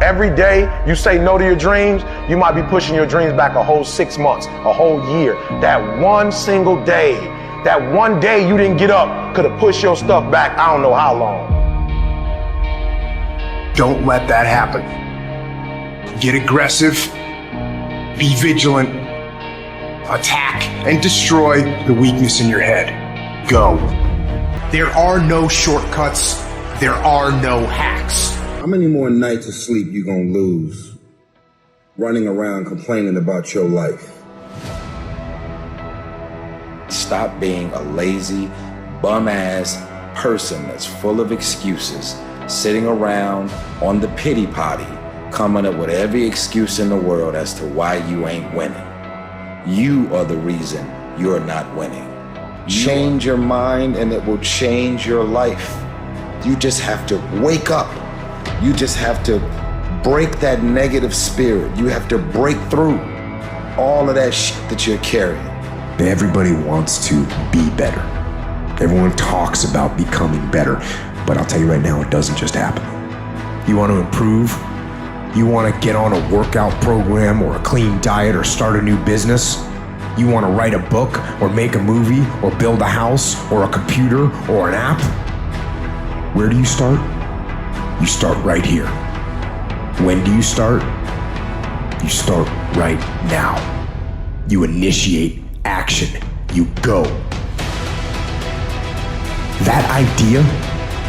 Every day you say no to your dreams, you might be pushing your dreams back a whole 6 months, a whole year. That one single day, that one day you didn't get up could have pushed your stuff back I don't know how long. Don't let that happen. Get aggressive, be vigilant, attack and destroy the weakness in your head. Go. There are no shortcuts. There are no hacks. How many more nights of sleep you gonna lose running around complaining about your life? Stop being a lazy, bum-ass person that's full of excuses, sitting around on the pity potty, coming up with every excuse in the world as to why you ain't winning. You are the reason you're not winning. Change your mind and it will change your life. You just have to wake up. You just have to break that negative spirit. You have to break through all of that shit that you're carrying. Everybody wants to be better. Everyone talks about becoming better, but I'll tell you right now, it doesn't just happen. You want to improve? You want to get on a workout program or a clean diet or start a new business? You want to write a book or make a movie or build a house or a computer or an app? Where do you start? You start right here. When do you start? You start right now. You initiate action. You go. That idea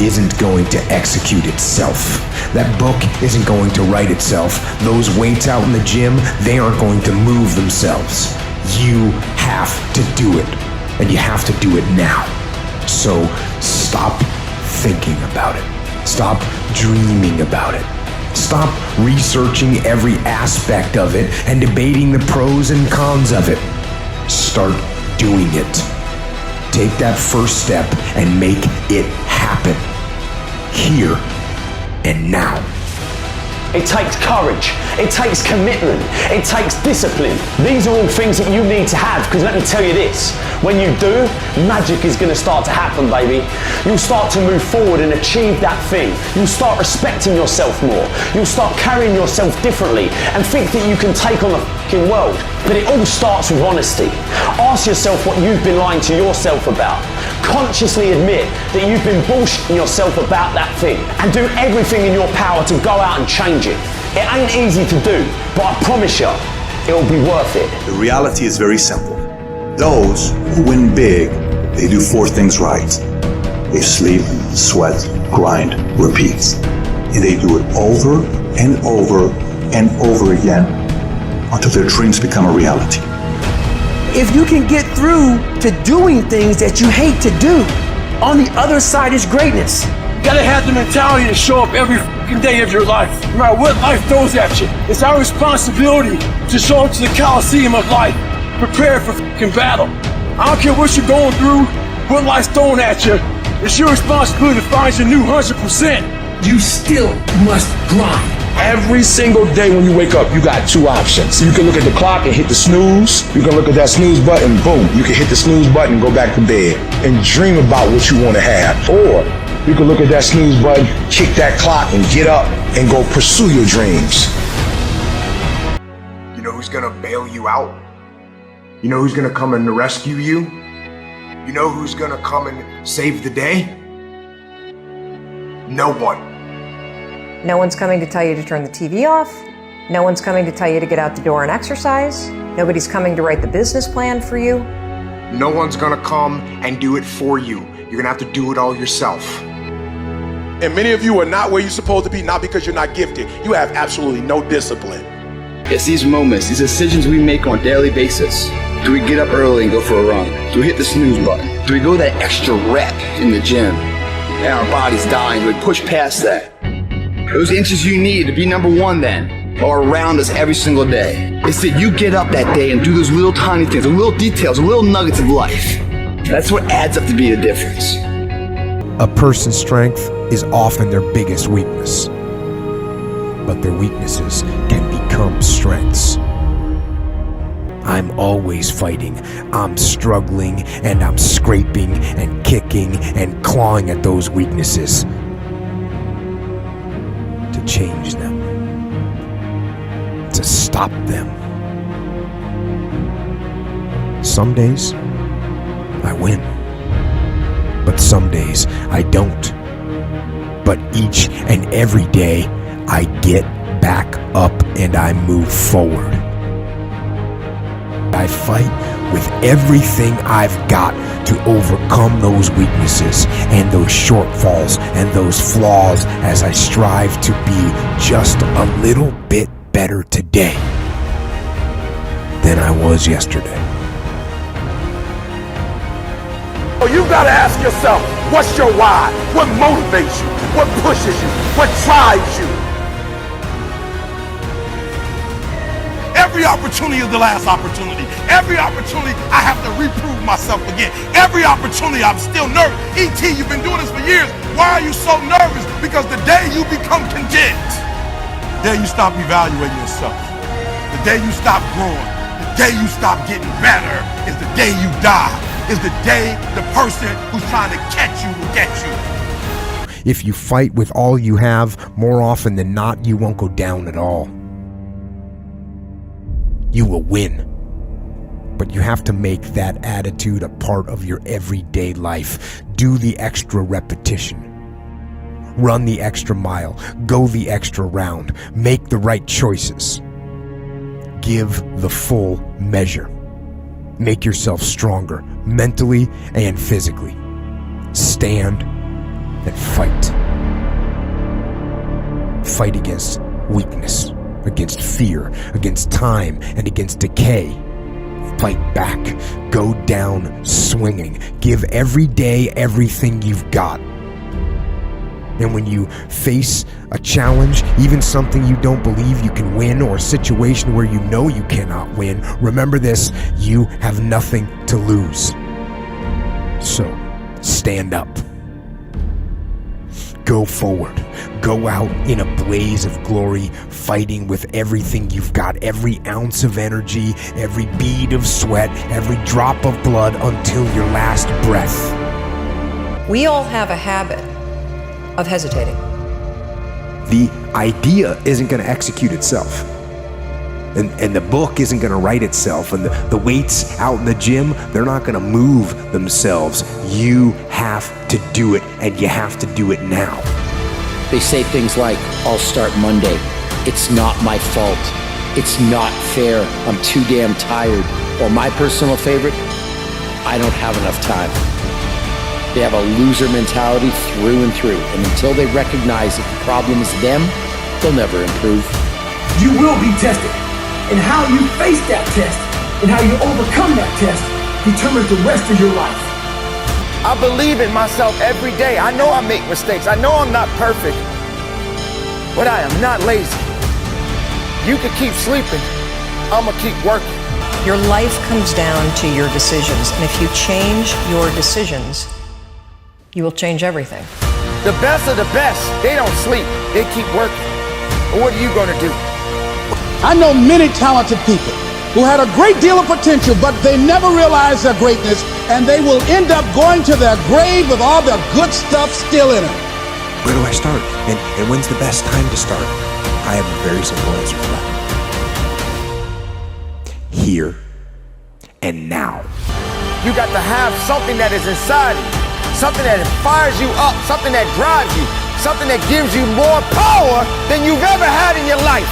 isn't going to execute itself. That book isn't going to write itself. Those weights out in the gym, they aren't going to move themselves. You have to do it, and you have to do it now. So stop thinking about it. Stop dreaming about it. Stop researching every aspect of it and debating the pros and cons of it. Start doing it. Take that first step and make it happen. Here and now. It takes courage, it takes commitment, it takes discipline. These are all things that you need to have, because let me tell you this, when you do, magic is going to start to happen, baby. You'll start to move forward and achieve that thing. You'll start respecting yourself more. You'll start carrying yourself differently and think that you can take on the fucking world. But it all starts with honesty. Ask yourself what you've been lying to yourself about. Consciously admit that you've been bullshitting yourself about that thing, and do everything in your power to go out and change it. It ain't easy to do, but I promise you, it'll be worth it. The reality is very simple. Those who win big, they do 4 things right. They sleep, sweat, grind, repeat. And they do it over and over and over again until their dreams become a reality. If you can get through to doing things that you hate to do, on the other side is greatness. You gotta have the mentality to show up every fucking day of your life, no matter what life throws at you. It's our responsibility to show up to the Coliseum of life, prepared for fucking battle. I don't care what you're going through, what life's throwing at you. It's your responsibility to find your new 100%. You still must grind. Every single day when you wake up, you got 2 options. You can look at the clock and hit the snooze. You can look at that snooze button, boom. You can hit the snooze button and go back to bed and dream about what you want to have. Or you can look at that snooze button, kick that clock and get up and go pursue your dreams. You know who's gonna bail you out? You know who's gonna come and rescue you? You know who's gonna come and save the day? No one. No one's coming to tell you to turn the TV off. No one's coming to tell you to get out the door and exercise. Nobody's coming to write the business plan for you. No one's gonna come and do it for you. You're gonna have to do it all yourself. And many of you are not where you're supposed to be, not because you're not gifted. You have absolutely no discipline. It's these moments, these decisions we make on a daily basis. Do we get up early and go for a run? Do we hit the snooze button? Do we go that extra rep in the gym? And our body's dying, do we push past that? Those inches you need to be number 1 then are around us every single day. It's that you get up that day and do those little tiny things, the little details, the little nuggets of life. That's what adds up to be the difference. A person's strength is often their biggest weakness, but their weaknesses can become strengths. I'm always fighting. I'm struggling and I'm scraping and kicking and clawing at those weaknesses to change them. stop them. Some days, I win. But some days, I don't. But each and every day, I get back up and I move forward. I fight with everything I've got to overcome those weaknesses and those shortfalls and those flaws as I strive to be just a little bit better today than I was yesterday. You gotta ask yourself, what's your why? What motivates you? What pushes you? What drives you? Every opportunity is the last opportunity. Every opportunity I have to reprove myself again. Every opportunity I'm still nervous. E.T., you've been doing this for years. Why are you so nervous? Because the day you become content, the day you stop evaluating yourself, the day you stop growing, the day you stop getting better is the day you die. Is the day the person who's trying to catch you will get you. If you fight with all you have, more often than not, you won't go down at all. You will win. But you have to make that attitude a part of your everyday life. Do the extra repetition. Run the extra mile. Go the extra round. Make the right choices. Give the full measure. Make yourself stronger, mentally and physically. Stand and fight. Fight against weakness, against fear, against time, and against decay. Fight back. Go down swinging. Give every day everything you've got. And when you face a challenge, even something you don't believe you can win, or a situation where you know you cannot win, remember this: you have nothing to lose. So, stand up. Go forward. Go out in a blaze of glory, fighting with everything you've got, every ounce of energy, every bead of sweat, every drop of blood, until your last breath. We all have a habit of hesitating. The idea isn't going to execute itself. And the book isn't going to write itself. And the weights out in the gym, they're not going to move themselves. You have to do it, and you have to do it now. They say things like, I'll start Monday. It's not my fault. It's not fair. I'm too damn tired. Or my personal favorite, I don't have enough time. They have a loser mentality through and through, and until they recognize that the problem is them, they'll never improve. You will be tested, and how you face that test and how you overcome that test determines the rest of your life. I believe in myself every day. I know I make mistakes. I know I'm not perfect, but I am not lazy. You can keep sleeping. I'm gonna keep working. Your life comes down to your decisions, and if you change your decisions, you will change everything. The best of the best, they don't sleep. They keep working. But what are you gonna do? I know many talented people who had a great deal of potential, but they never realized their greatness, and they will end up going to their grave with all their good stuff still in them. Where do I start? And when's the best time to start? I have a very simple answer for that. Here and now. You got to have something that is inside of you. Something that fires you up, something that drives you, something that gives you more power than you've ever had in your life.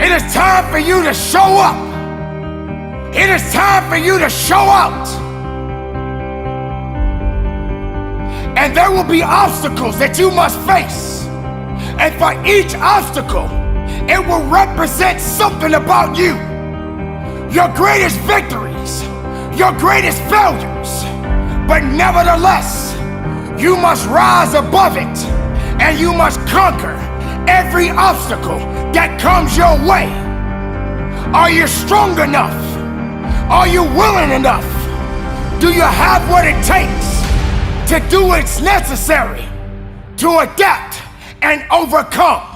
It is time for you to show up. It is time for you to show out. And there will be obstacles that you must face. And for each obstacle, it will represent something about you. Your greatest victories, your greatest failures. But nevertheless, you must rise above it, and you must conquer every obstacle that comes your way. Are you strong enough? Are you willing enough? Do you have what it takes to do what's necessary to adapt and overcome?